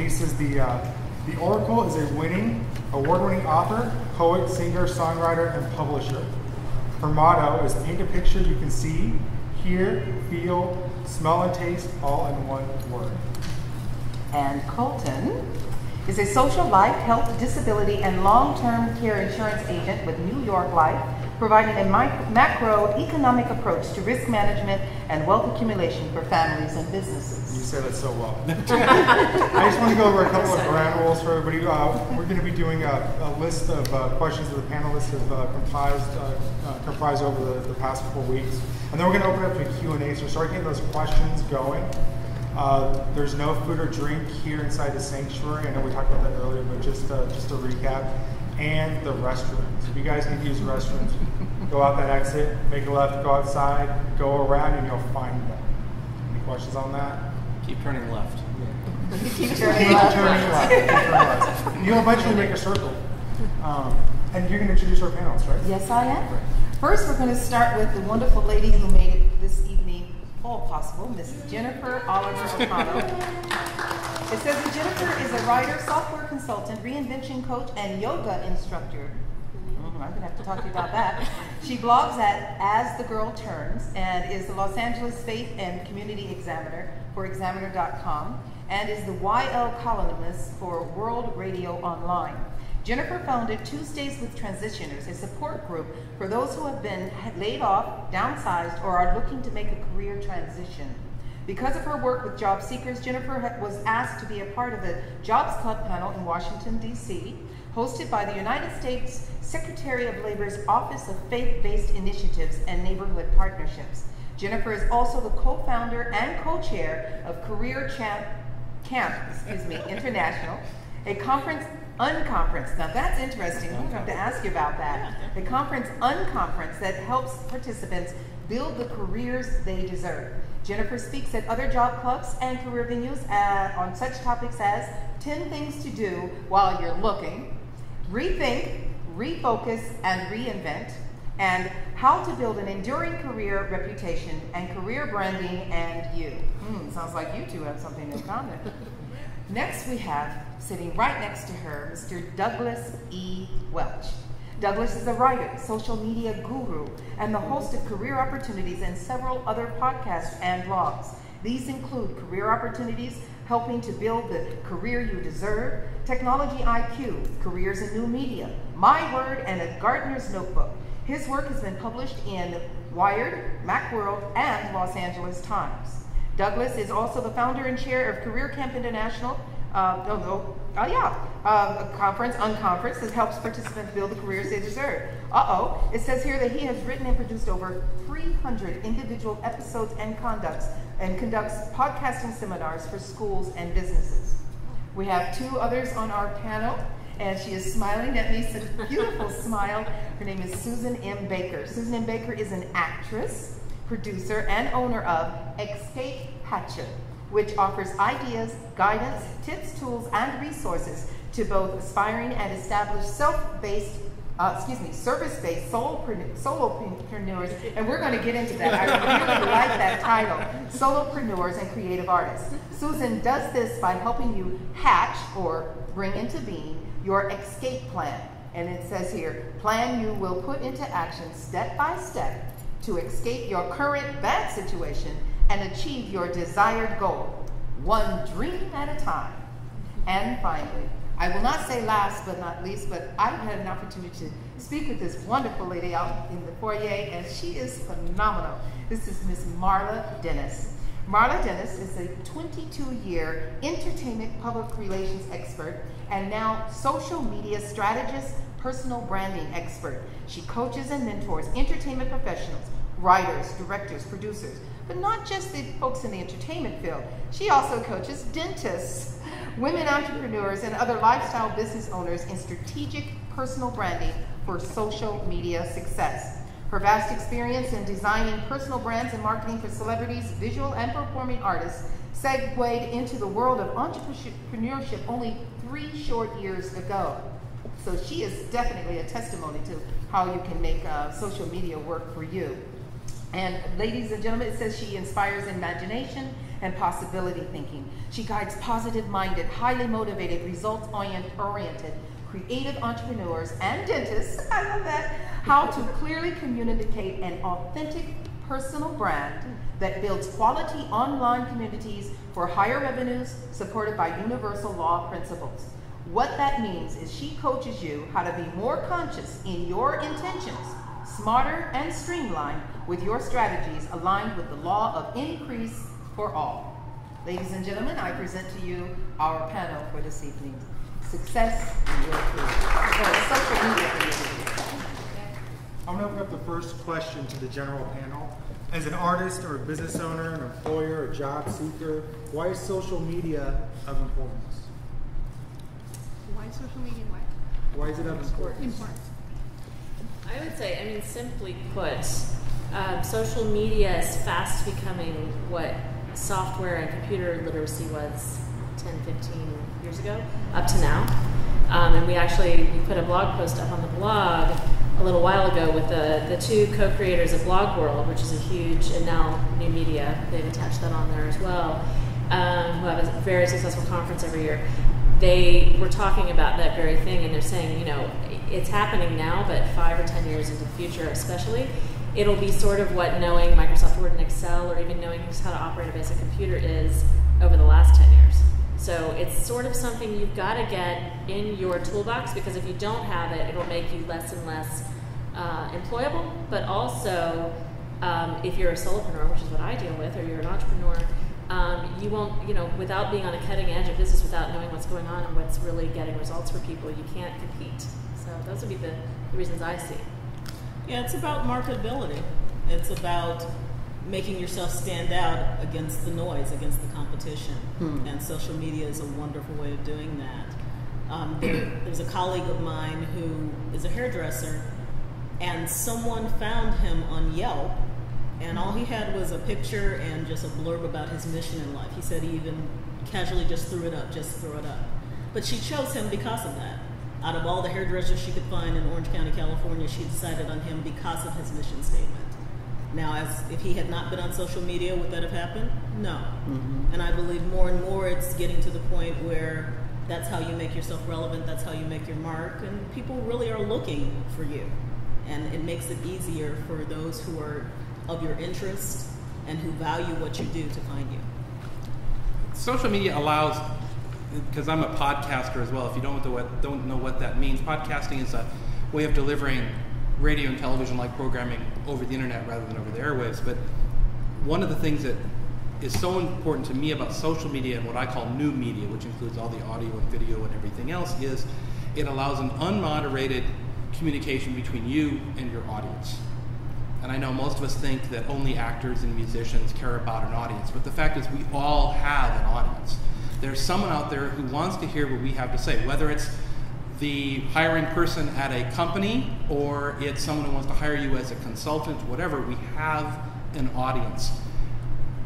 Denise is the Oracle is a award-winning author, poet, singer, songwriter, and publisher. Her motto is paint a picture you can see, hear, feel, smell, and taste all in one word. And Colton is a social life, health, disability, and long-term care insurance agent with New York Life, providing a macroeconomic approach to risk management and wealth accumulation for families and businesses. You said it so well. I just want to go over a couple of ground rules for everybody. We're going to be doing a list of questions that the panelists have comprised over the past couple of weeks. And then we're going to open up to a Q&A, so start getting those questions going. There's no food or drink here inside the sanctuary. I know we talked about that earlier, but just to recap. And the restrooms. If you guys need to use restrooms, go out that exit, make a left, go outside, go around, and you'll find them. Any questions on that? Keep turning left. Keep turning left. You'll eventually make a circle. And you're going to introduce our panelists, right? Yes, I am. First, we're going to start with the wonderful lady who made it this evening all possible, Mrs. Jennifer Oliver O'Connell. It says that Jennifer is a writer, software consultant, reinvention coach, and yoga instructor. I'm going to have to talk to you about that. She blogs at As the Girl Turns and is the Los Angeles Faith and Community Examiner for Examiner.com and is the YL columnist for World Radio Online. Jennifer founded Tuesdays with Transitioners, a support group for those who have been laid off, downsized, or are looking to make a career transition. Because of her work with job seekers, Jennifer was asked to be a part of the Jobs Club panel in Washington, D.C., hosted by the United States Secretary of Labor's Office of Faith-Based Initiatives and Neighborhood Partnerships. Jennifer is also the co-founder and co-chair of Career Camp International, a unconference. Now that's interesting. I'm going to ask you about that. The unconference that helps participants build the careers they deserve. Jennifer speaks at other job clubs and career venues on such topics as 10 things to do while you're looking, rethink, refocus, and reinvent, and how to build an enduring career reputation and career branding and you. Sounds like you two have something in common. Next we have, sitting right next to her, Mr. Douglas E. Welch. Douglas is a writer, social media guru, and the host of Career Opportunities and several other podcasts and blogs. These include Career Opportunities, helping to build the career you deserve, Technology IQ, Careers in New Media, My Word, and A Gardener's Notebook. His work has been published in Wired, Macworld, and Los Angeles Times. Douglas is also the founder and chair of Career Camp International, a unconference that helps participants build the careers they deserve. It says here that he has written and produced over 300 individual episodes and conducts podcasting seminars for schools and businesses. We have two others on our panel, and she is smiling at me, such a beautiful smile. Her name is Susan M. Baker. Susan M. Baker is an actress, producer, and owner of Escape Hatchet, which offers ideas, guidance, tips, tools, and resources to both aspiring and established service-based solopreneurs, and we're going to get into that. I really like that title, solopreneurs and creative artists. Susan does this by helping you hatch or bring into being your escape plan. And it says here, plan you will put into action step by step to escape your current bad situation and achieve your desired goal, one dream at a time. And finally, I will not say last but not least, but I've had an opportunity to speak with this wonderful lady out in the foyer, and she is phenomenal. This is Miss Marla Dennis. Marla Dennis is a 22-year entertainment public relations expert and now social media strategist, personal branding expert. She coaches and mentors entertainment professionals, writers, directors, producers, but not just the folks in the entertainment field. She also coaches dentists, women entrepreneurs, and other lifestyle business owners in strategic personal branding for social media success. Her vast experience in designing personal brands and marketing for celebrities, visual and performing artists segued into the world of entrepreneurship only 3 short years ago. So she is definitely a testimony to how you can make social media work for you. And ladies and gentlemen, it says she inspires imagination and possibility thinking. She guides positive-minded, highly motivated, results-oriented, creative entrepreneurs and dentists, I love that, how to clearly communicate an authentic personal brand that builds quality online communities for higher revenues supported by universal law principles. What that means is she coaches you how to be more conscious in your intentions, smarter and streamlined with your strategies aligned with the law of increase for all. Ladies and gentlemen, I present to you our panel for this evening. Success in your career. Social media. I'm going to open up the first question to the general panel. As an artist or a business owner, an employer, a job seeker, why is social media of importance? Why social media? Why is it of importance? I would say, I mean, simply put, social media is fast becoming what software and computer literacy was 10, 15 years ago, up to now. And we put a blog post up on the blog a little while ago with the two co-creators of Blog World, which is a huge, and now new media, they've attached that on there as well, who have a very successful conference every year. They were talking about that very thing, and they're saying, you know, it's happening now, but 5 or 10 years into the future especially, it'll be sort of what knowing Microsoft Word and Excel, or even knowing just how to operate a basic computer is over the last 10 years. So it's sort of something you've got to get in your toolbox, because if you don't have it, it'll make you less and less employable. But also, if you're a solopreneur, which is what I deal with, or you're an entrepreneur, you won't, you know, without being on a cutting edge of business, without knowing what's going on and what's really getting results for people, you can't compete. So those would be the reasons I see. Yeah, it's about marketability. It's about making yourself stand out against the noise, against the competition. And social media is a wonderful way of doing that. There's a colleague of mine who is a hairdresser, and someone found him on Yelp, and all he had was a picture and just a blurb about his mission in life. He said he even casually just threw it up, But she chose him because of that. Out of all the hairdressers she could find in Orange County, California, she decided on him because of his mission statement. Now, if he had not been on social media, would that have happened? No. And I believe more and more it's getting to the point where that's how you make yourself relevant, that's how you make your mark, and people really are looking for you. And it makes it easier for those who are of your interest and who value what you do to find you. Social media allows, because I'm a podcaster as well, if you don't know what that means, podcasting is a way of delivering radio and television-like programming over the internet rather than over the airwaves. But one of the things that is so important to me about social media and what I call new media, which includes all the audio and video and everything else, is it allows an unmoderated communication between you and your audience. And I know most of us think that only actors and musicians care about an audience, but the fact is we all have an audience. There's someone out there who wants to hear what we have to say, whether it's the hiring person at a company or it's someone who wants to hire you as a consultant, whatever, we have an audience.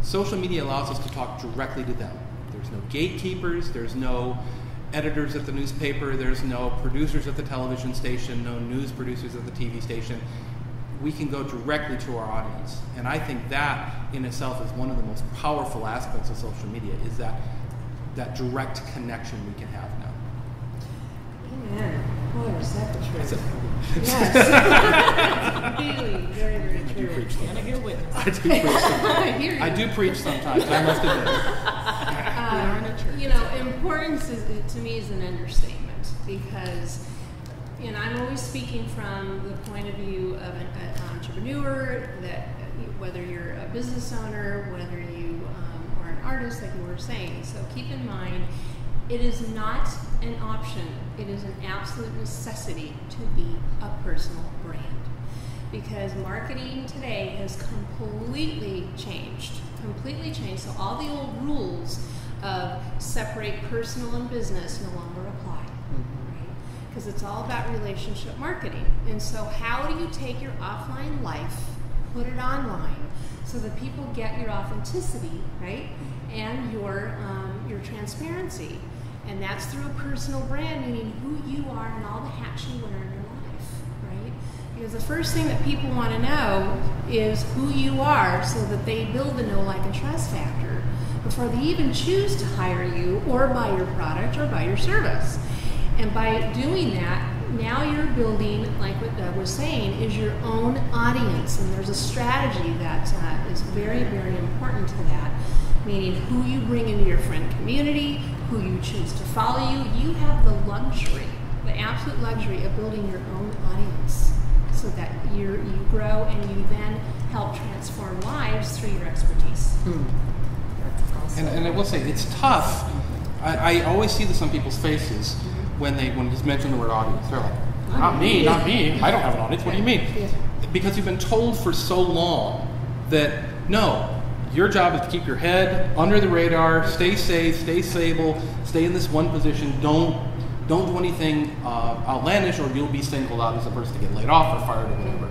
Social media allows us to talk directly to them. There's no gatekeepers, there's no editors at the newspaper, there's no producers at the television station, no news producers at the TV station. We can go directly to our audience. And I think that in itself is one of the most powerful aspects of social media, is that direct connection we can have now. Amen. Boy, is that the truth? Yes. Really, very, very true. I do preach And I hear witness. I do preach sometimes. I hear you. I do preach sometimes, I must admit. You know, importance to me is an understatement, because, you know, I'm always speaking from the point of view of an entrepreneur, that whether you're a business owner, whether you are an artist, like you were saying. So keep in mind, it is not an option. It is an absolute necessity to be a personal brand, because marketing today has completely changed. So all the old rules of separate personal and business no longer apply, right? Because it's all about relationship marketing. And so how do you take your offline life, put it online, so that people get your authenticity, right? And your transparency. And that's through a personal brand, meaning who you are and all the hats you wear in your life, right? Because the first thing that people want to know is who you are so that they build the know, like, and trust factor before they even choose to hire you or buy your product or buy your service. And by doing that, now you're building, like what Doug was saying, is your own audience. And there's a strategy that is very, very important to that, meaning who you bring into your friend community, who you choose to follow you. You have the luxury, the absolute luxury of building your own audience so that you grow and you then help transform lives through your expertise. That's awesome. And I will say, it's tough. I always see this on people's faces when you mention the word audience. They're like, not me, I don't have an audience. What do you mean? Because you've been told for so long that, no, your job is to keep your head under the radar, stay safe, stay stable, stay in this one position, don't do anything outlandish, or you'll be singled out as the person to get laid off or fired or whatever.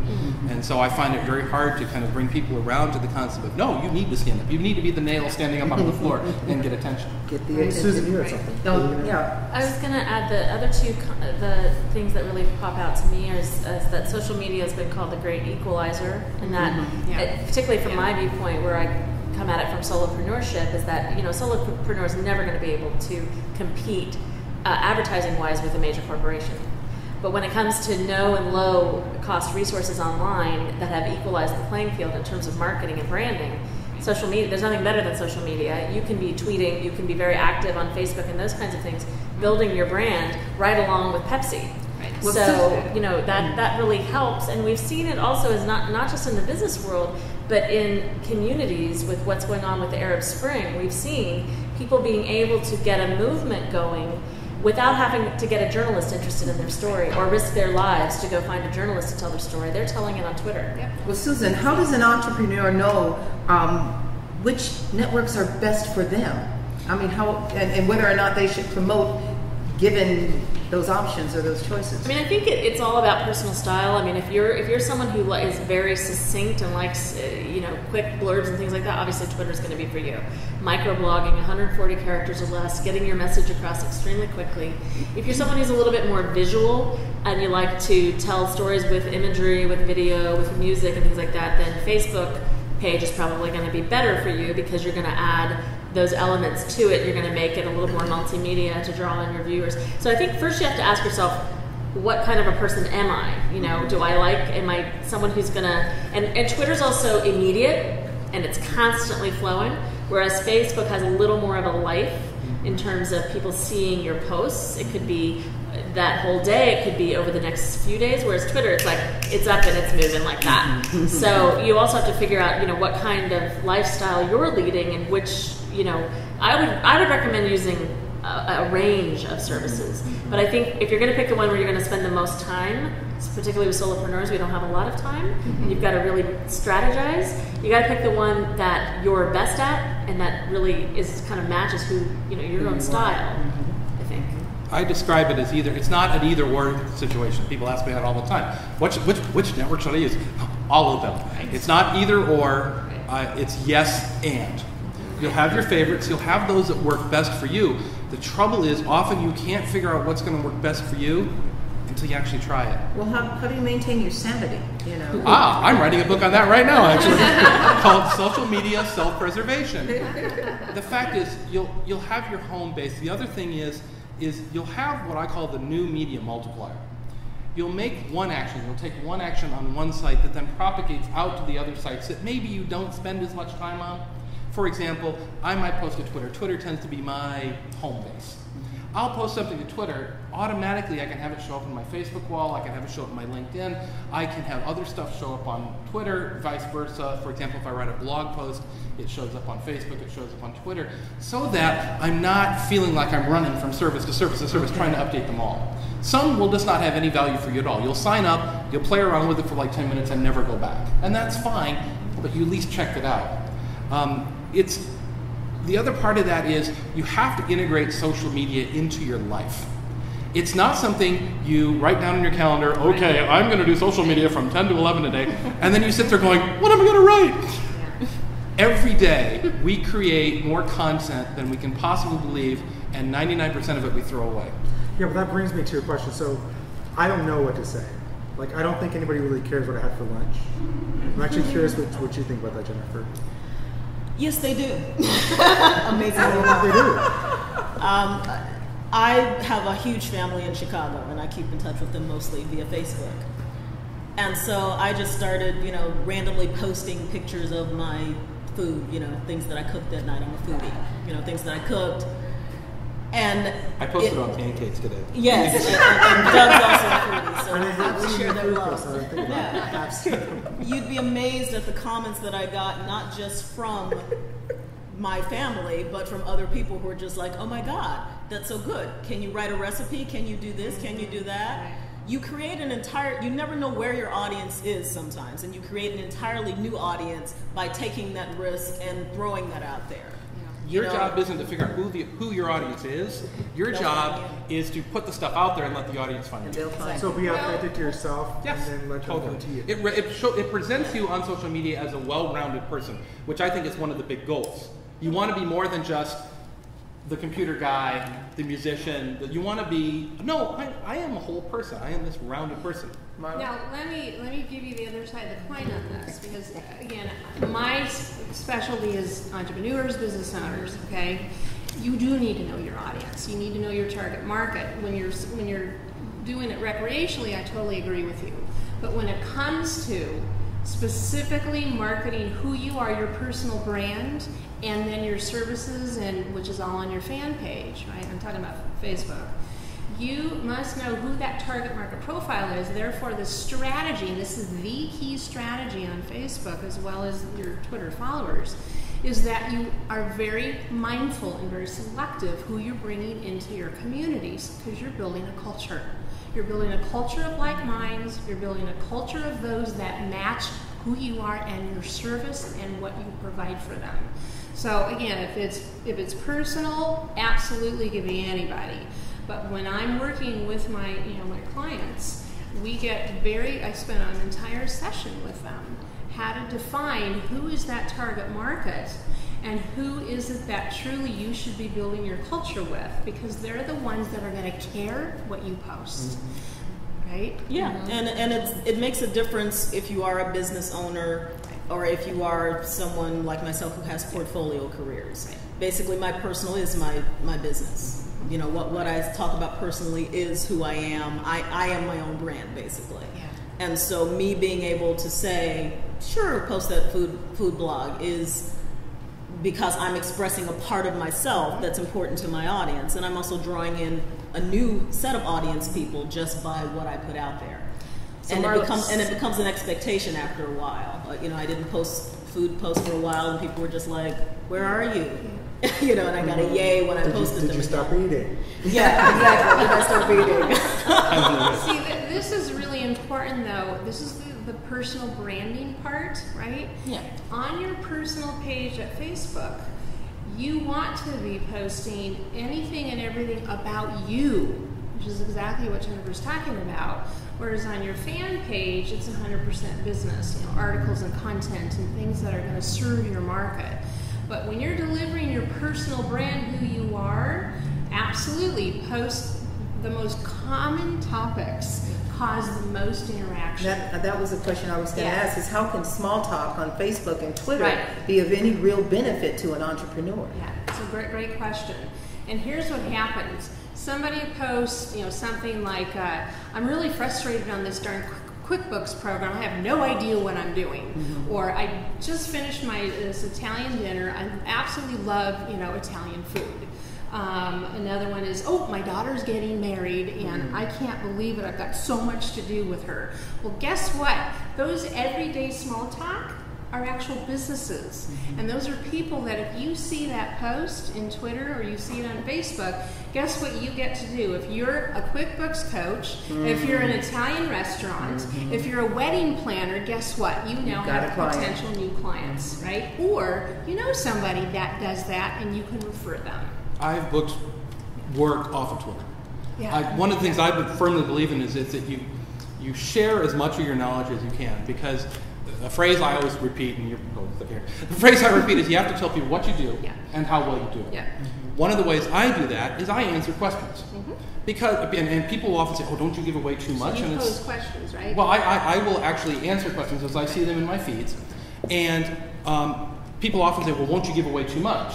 And so I find it very hard to kind of bring people around to the concept of, no, you need to stand up. You need to be the nail standing up on the floor and get attention. Get the attention. Susan, you had something. No, yeah. I was going to add the other two, the things that really pop out to me is that social media has been called the great equalizer, and that, particularly from my viewpoint, where I come at it from solopreneurship, is that solopreneur is never going to be able to compete advertising-wise with a major corporation. But when it comes to no and low cost resources online that have equalized the playing field in terms of marketing and branding, social media, there's nothing better than social media. You can be tweeting, you can be very active on Facebook and those kinds of things, building your brand right along with Pepsi. Right. So, that really helps. And we've seen it also as not just in the business world, but in communities with what's going on with the Arab Spring. We've seen people being able to get a movement going without having to get a journalist interested in their story or risk their lives to go find a journalist to tell their story. They're telling it on Twitter. Yep. Well, Susan, how does an entrepreneur know which networks are best for them? I mean, and whether or not they should promote given those options or those choices? I mean, I think it's all about personal style. I mean, if you're someone who is very succinct and likes quick blurbs and things like that, obviously Twitter's going to be for you. Microblogging, 140 characters or less, getting your message across extremely quickly. If you're someone who's a little bit more visual and you like to tell stories with imagery, with video, with music and things like that, then Facebook page is probably going to be better for you because you're going to add those elements to it. You're going to make it a little more multimedia to draw in your viewers. So I think first you have to ask yourself, what kind of a person am I? Am I someone who's going to, and Twitter's also immediate and it's constantly flowing, whereas Facebook has a little more of a life in terms of people seeing your posts. It could be that whole day, it could be over the next few days, whereas Twitter, it's like, it's up and it's moving like that. So you also have to figure out, what kind of lifestyle you're leading and which, I would recommend using a range of services. But I think if you're going to pick the one where you're going to spend the most time, particularly with solopreneurs, we don't have a lot of time, and you've got to really strategize. You got to pick the one that you're best at and that really is kind of matches who, your own style, I think. I describe it as it's not an either-or situation. People ask me that all the time. Which network should I use? All of them. Right. It's not either-or, it's yes and. You'll have your favorites, you'll have those that work best for you. The trouble is, often you can't figure out what's going to work best for you until you actually try it. Well, how do you maintain your sanity, I'm writing a book on that right now, actually, called Social Media Self-Preservation. The fact is, you'll have your home base. The other thing is you'll have what I call the new media multiplier. You'll make one action, you'll take one action on one site that then propagates out to the other sites that maybe you don't spend as much time on. For example, I might post to Twitter. Twitter tends to be my home base. I'll post something to Twitter, automatically I can have it show up on my Facebook wall, I can have it show up on my LinkedIn, I can have other stuff show up on Twitter, vice versa. For example, if I write a blog post, it shows up on Facebook, it shows up on Twitter, so that I'm not feeling like I'm running from service to service to service trying to update them all. Some will just not have any value for you at all. You'll sign up, you'll play around with it for like 10 minutes and never go back. And that's fine, but you at least checked it out. The other part of that is you have to integrate social media into your life. It's not something you write down in your calendar, okay, I'm going to do social media from 10 to 11 today, and then you sit there going, what am I going to write? Yeah. Every day we create more content than we can possibly believe, and 99% of it we throw away. Yeah, but that brings me to a question. So I don't know what to say. Like, I don't think anybody really cares what I had for lunch. I'm actually curious what you think about that, Jennifer. Yes, they do. Amazingly enough. They do. I have a huge family in Chicago, and I keep in touch with them mostly via Facebook. And so I just started, randomly posting pictures of my food, things that I cooked that night. I'm a foodie, things that I cooked. And I posted on pancakes today. Yes, and Doug's also a foodie, so we share that love. You'd be amazed at the comments that I got, not just from my family, but from other people who are just like, oh my God, that's so good. Can you write a recipe? Can you do this? Can you do that? You create you never know where your audience is sometimes, and you create an entirely new audience by taking that risk and throwing that out there. Your job isn't to figure out who your audience is. Your job is to put the stuff out there and let the audience find you. So be authentic to yourself, yes, and then let them come to you. It presents you on social media as a well-rounded person, which I think is one of the big goals. You want to be more than just the computer guy, the musician. You want to be, I am a whole person. I am this rounded person. Now, let me give you the other side of the coin on this, because again, my specialty is entrepreneurs, business owners. Okay, you do need to know your audience. You need to know your target market. When you're doing it recreationally, I totally agree with you. But when it comes to specifically marketing who you are, your personal brand, and then your services, which is all on your fan page, right? I'm talking about Facebook. You must know who that target market profile is. Therefore, the strategy, and this is the key strategy on Facebook as well as your Twitter followers, is that you are very mindful and very selective who you're bringing into your communities, because you're building a culture. You're building a culture of like minds. You're building a culture of those that match who you are and your service and what you provide for them. So again, if it's personal, absolutely give me anybody. But when I'm working with my my clients, I spend an entire session with them how to define who is that target market and who is it that truly you should be building your culture with, because they're the ones that are going to care what you post. Right? Yeah, and it makes a difference if you are a business owner or if you are someone like myself who has portfolio careers. Right. Basically, my personal is my business. What I talk about personally is who I am. I am my own brand, basically. Yeah. And so me being able to say, sure, post that food blog is because I'm expressing a part of myself that's important to my audience. And I'm also drawing in a new set of audience people just by what I put out there. So it becomes an expectation after a while. I didn't post food posts for a while, and people were just like, where are you? And I got a yay when I posted them. Did you stop eating? Yeah, exactly. Did I stop eating? See, this is really important, though. This is the personal branding part, right? Yeah. On your personal page at Facebook, you want to be posting anything and everything about you, which is exactly what Jennifer's talking about. Whereas on your fan page, it's 100% business, articles and content and things that are going to serve your market. But when you're delivering your personal brand, who you are, absolutely post the most common topics, cause the most interaction. That was a question I was going to ask, is how can small talk on Facebook and Twitter be of any real benefit to an entrepreneur? Yeah, it's a great question. And here's what happens. Somebody posts, something like, I'm really frustrated on this darn QuickBooks program. I have no idea what I'm doing. Mm-hmm. Or I just finished this Italian dinner. I absolutely love, Italian food. Another one is, my daughter's getting married and I can't believe it. I've got so much to do with her. Well, guess what? Those everyday small talk are actual businesses. Mm-hmm. And those are people that if you see that post in Twitter or you see it on Facebook, guess what you get to do? If you're a QuickBooks coach, if you're an Italian restaurant, if you're a wedding planner, guess what? You now have potential new clients, right? Or you know somebody that does that and you can refer them. I've booked work off of Twitter. Yeah. One of the things I would firmly believe in is that you share as much of your knowledge as you can, because a phrase I always repeat, and the phrase I repeat is you have to tell people what you do and how well you do it. Yeah. One of the ways I do that is I answer questions. Because, and people will often say, oh, don't you give away too much? So you and pose questions, right? Well, I will actually answer questions as I see them in my feeds. And people often say, well, won't you give away too much?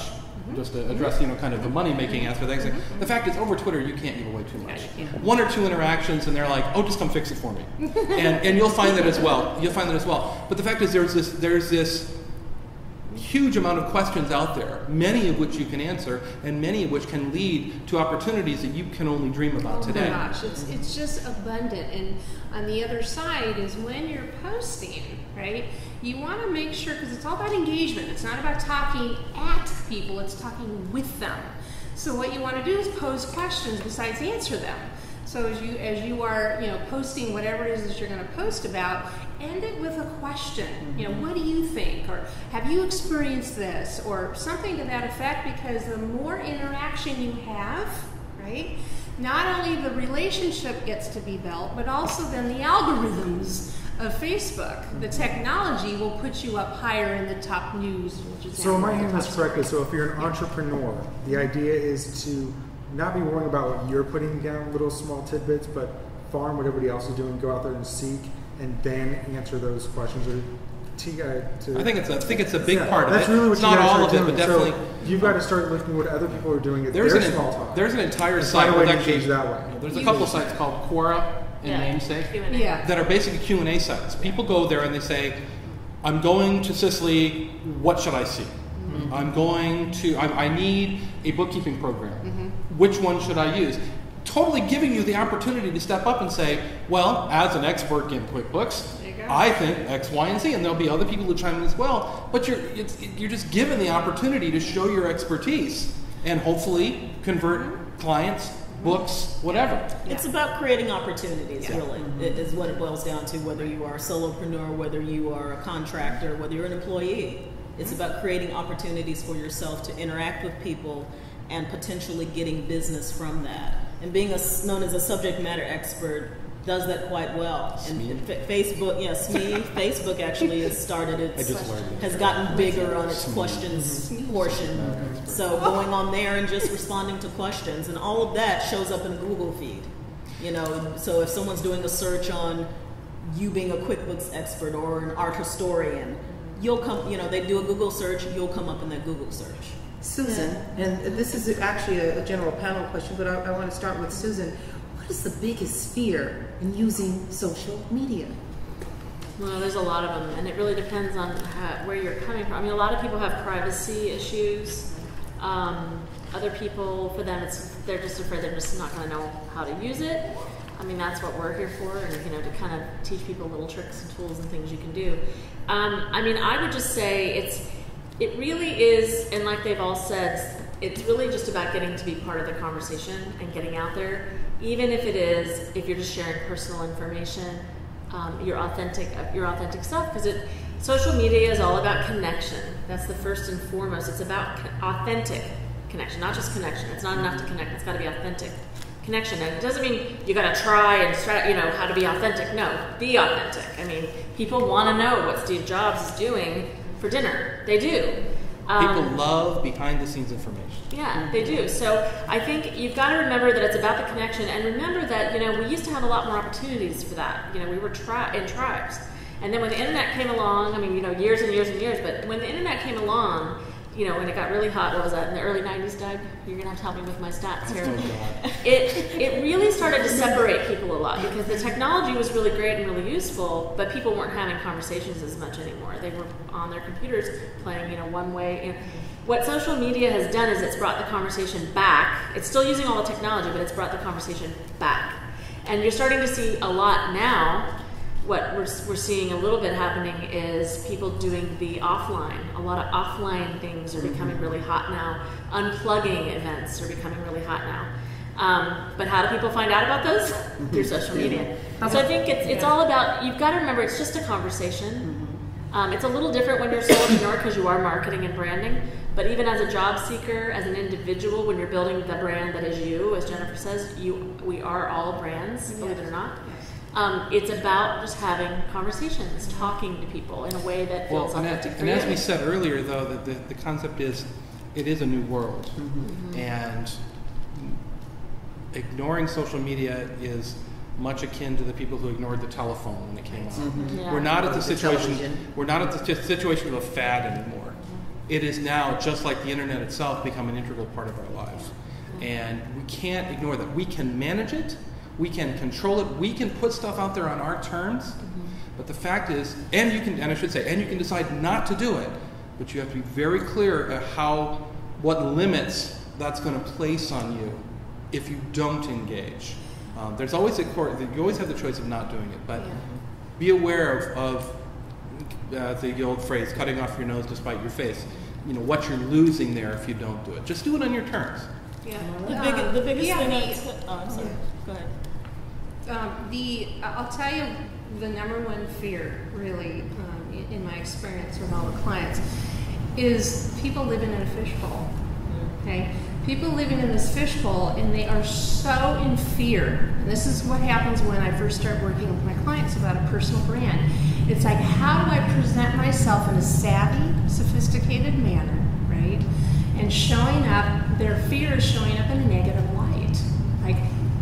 Just to address, kind of the money-making aspect of things. The fact is, over Twitter, you can't give away too much. One or two interactions, and they're like, oh, just come fix it for me. and you'll find that as well. But the fact is, there's this huge amount of questions out there, many of which you can answer, and many of which can lead to opportunities that you can only dream about today. Oh my gosh, it's just abundant. And on the other side is when you're posting, right? You want to make sure, because it's all about engagement. It's not about talking at people, it's talking with them. So what you want to do is pose questions besides answer them. So as you are, posting whatever it is that you're going to post about, end it with a question. What do you think? Or have you experienced this? Or something to that effect, because the more interaction you have, right, not only the relationship gets to be built, but also then the algorithms of Facebook, the technology will put you up higher in the top news. So am I hearing this correctly? So if you're an entrepreneur, the idea is to not be worrying about what you're putting down, little small tidbits, but farm what everybody else is doing, go out there and seek, and then answer those questions. I think it's a big part of it. That's really what it's you not guys all are of it, doing. but definitely. So you've got to start looking at what other people are doing at their small time. There's an entire And site. find a way to engage that way. There's a couple sites called Quora and Namesake that are basically Q&A sites. People go there and they say, I'm going to Sicily, what should I see? I need a bookkeeping program. Which one should I use? Totally giving you the opportunity to step up and say, well, as an expert in QuickBooks, I think X, Y, and Z, and there'll be other people who chime in as well, but you're just given the opportunity to show your expertise and hopefully convert clients, books, whatever. It's about creating opportunities, really. It is what it boils down to, whether you are a solopreneur, whether you are a contractor, whether you're an employee. It's about creating opportunities for yourself to interact with people and potentially getting business from that. And being known as a subject matter expert does that quite well. And Facebook, Facebook actually has started has gotten bigger on its questions portion. So going on there and just responding to questions, and all of that shows up in a Google feed. So if someone's doing a search on you being a QuickBooks expert or an art historian, you'll come, they do a Google search, you'll come up in that Google search. Susan, and this is actually a general panel question, but I want to start with Susan. What is the biggest fear in using social media? Well, there's a lot of them, and it really depends on where you're coming from. I mean, a lot of people have privacy issues. Other people, for them, they're just afraid they're just not going to know how to use it. I mean, that's what we're here for, and to kind of teach people little tricks and tools and things you can do. I mean, I would just say it really is, and like they've all said, it's really just about getting to be part of the conversation and getting out there, even if you're just sharing personal information, your authentic stuff, because social media is all about connection. That's the first and foremost. It's about authentic connection, not just connection. It's not enough to connect. It's got to be authentic connection. And it doesn't mean you got to try and how to be authentic. No, be authentic. I mean, people want to know what Steve Jobs is doing for dinner. They do. People love behind-the-scenes information. Yeah, they do. So I think you've got to remember that it's about the connection, and remember that we used to have a lot more opportunities for that. We were in tribes, and then when the internet came along, I mean, years and years and years. But when the internet came along, when it got really hot, what was that, in the early 90s, Doug? You're going to have to help me with my stats here. It really started to separate people a lot, because the technology was really great and really useful, but people weren't having conversations as much anymore. They were on their computers playing, one way. What social media has done is it's brought the conversation back. It's still using all the technology, but it's brought the conversation back. And you're starting to see a lot now. What we're seeing a little bit happening is people doing the offline. A lot of offline things are becoming really hot now. Unplugging events are becoming really hot now. But how do people find out about those? Through social media. So I think it's all about, you've got to remember, it's just a conversation. It's a little different when you're a solopreneur because you are marketing and branding. But even as a job seeker, as an individual, when you're building the brand that is you, as Jennifer says, we are all brands, believe it or not. It's about just having conversations, talking to people in a way that feels authentic for and you. as we said earlier, though, the concept is it is a new world, and ignoring social media is much akin to the people who ignored the telephone when it came out. Yeah. We're not at the situation. television. We're not at the situation of a fad anymore. It is now, just like the internet itself, become an integral part of our lives, and we can't ignore that. We can manage it. We can control it. We can put stuff out there on our terms. But the fact is, and you can decide not to do it. But you have to be very clear at what limits that's going to place on you if you don't engage. There's always you always have the choice of not doing it, but be aware of the old phrase, cutting off your nose to spite your face. You know, what you're losing there if you don't do it. Just do it on your terms. Yeah. The biggest thing I'm sorry. Go ahead. I'll tell you the number one fear, really, in my experience with all the clients, is people living in a fishbowl. Okay, people living in this fishbowl, and they are so in fear. And this is what happens when I first start working with my clients about a personal brand. It's like, how do I present myself in a savvy, sophisticated manner, right? And showing up, their fear is showing up in a negative light. Like,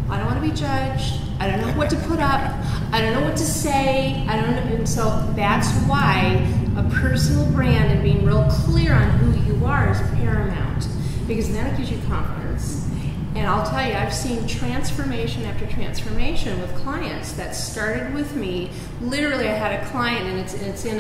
I don't want to be judged. I don't know what to put up. I don't know what to say. I don't know. And so that's why a personal brand and being real clear on who you are is paramount, because then it gives you confidence. And I'll tell you, I've seen transformation after transformation with clients that started with me. Literally, I had a client, and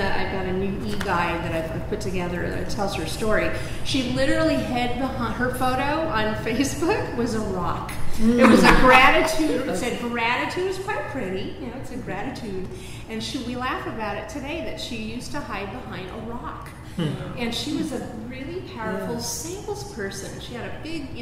I've got a new e-guide that I've put together that tells her story. She literally had behind her photo on Facebook was a rock. It was a gratitude. It said gratitude is quite pretty. You know, it said gratitude. And we laugh about it today that she used to hide behind a rock. And she was a really powerful salesperson. She had a big,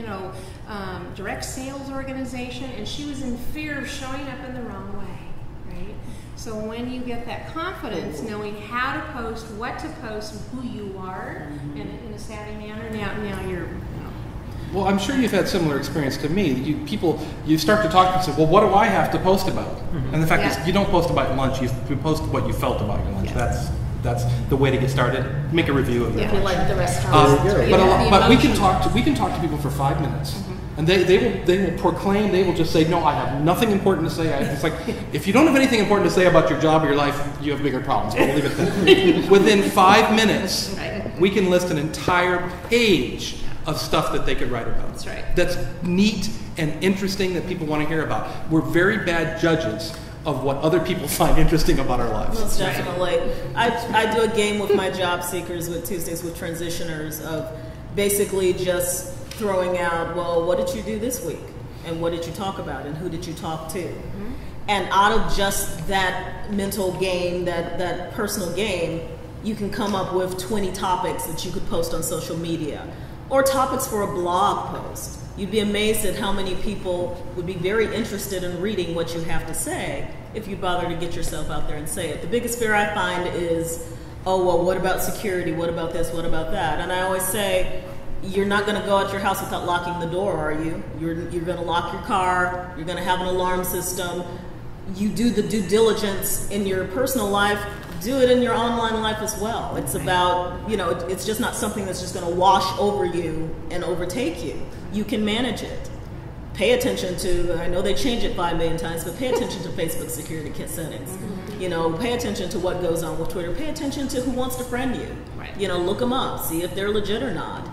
direct sales organization, and she was in fear of showing up in the wrong way, right? So when you get that confidence, knowing how to post, what to post, and who you are, and in a savvy manner, now you're. Well, I'm sure you've had similar experience to me. You start to talk and say, well, what do I have to post about? And the fact is, you don't post about lunch. You post what you felt about your lunch. That's the way to get started. Make a review of it. If you like the restaurant. But we can talk to people for 5 minutes, and they will proclaim. They will just say, no, I have nothing important to say. It's like, if you don't have anything important to say about your job or your life, you have bigger problems. We'll leave it there. Within 5 minutes, we can list an entire page of stuff that they could write about. That's right. That's neat and interesting that people want to hear about. We're very bad judges of what other people find interesting about our lives. Most definitely. I do a game with my job seekers with Tuesdays with Transitioners of basically just throwing out, well, what did you do this week? And what did you talk about? And who did you talk to? And out of just that mental game, that personal game, you can come up with 20 topics that you could post on social media, or topics for a blog post. You'd be amazed at how many people would be very interested in reading what you have to say if you bother to get yourself out there and say it. The biggest fear I find is, oh, well, what about security? What about this? What about that? And I always say, you're not going to go out your house without locking the door, are you? You're going to lock your car. You're going to have an alarm system. You do the due diligence in your personal life. Do it in your online life as well. It's about, it's just not something that's just going to wash over you and overtake you. You can manage it. Pay attention to, I know they change it 5 million times, but pay attention to Facebook security settings. Pay attention to what goes on with Twitter. Pay attention to who wants to friend you. Right. Look them up. See if they're legit or not.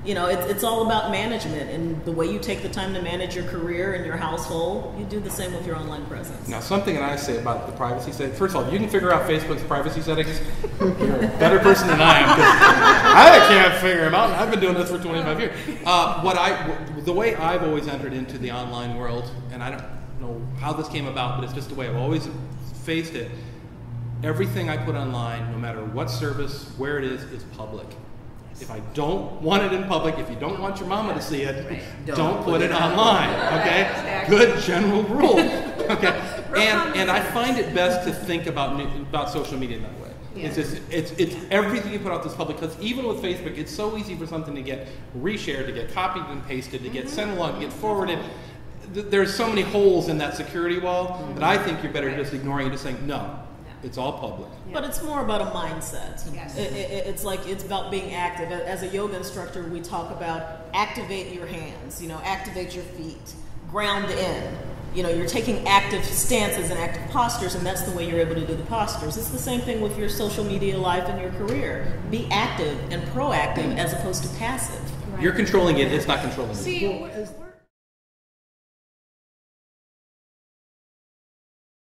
It's all about management, and the way you take the time to manage your career and your household, you do the same with your online presence. Now, something that I say about the privacy setting, first of all, if you can figure out Facebook's privacy settings, you're a better person than I am, because I can't figure them out. I've been doing this for 25 years. The way I've always entered into the online world, and I don't know how this came about, but it's just the way I've always faced it. Everything I put online, no matter what service, where it is public. If I don't want it in public, if you don't want your mama to see it, don't put it online, okay? Exactly. Good general rule, okay? And I find it best to think about social media in that way. Yeah. It's everything you put out that's public, because even with Facebook, it's so easy for something to get reshared, to get copied and pasted, to get sent along, to get forwarded. there's so many holes in that security wall that I think you're better just ignoring and just saying, no, it's all public. But it's more about a mindset. Yes. It's like, it's about being active. As a yoga instructor, we talk about activate your hands, activate your feet, ground in. You're taking active stances and active postures, and that's the way you're able to do the postures. It's the same thing with your social media life and your career. Be active and proactive as opposed to passive. You're controlling it, it's not controlling you. See, we're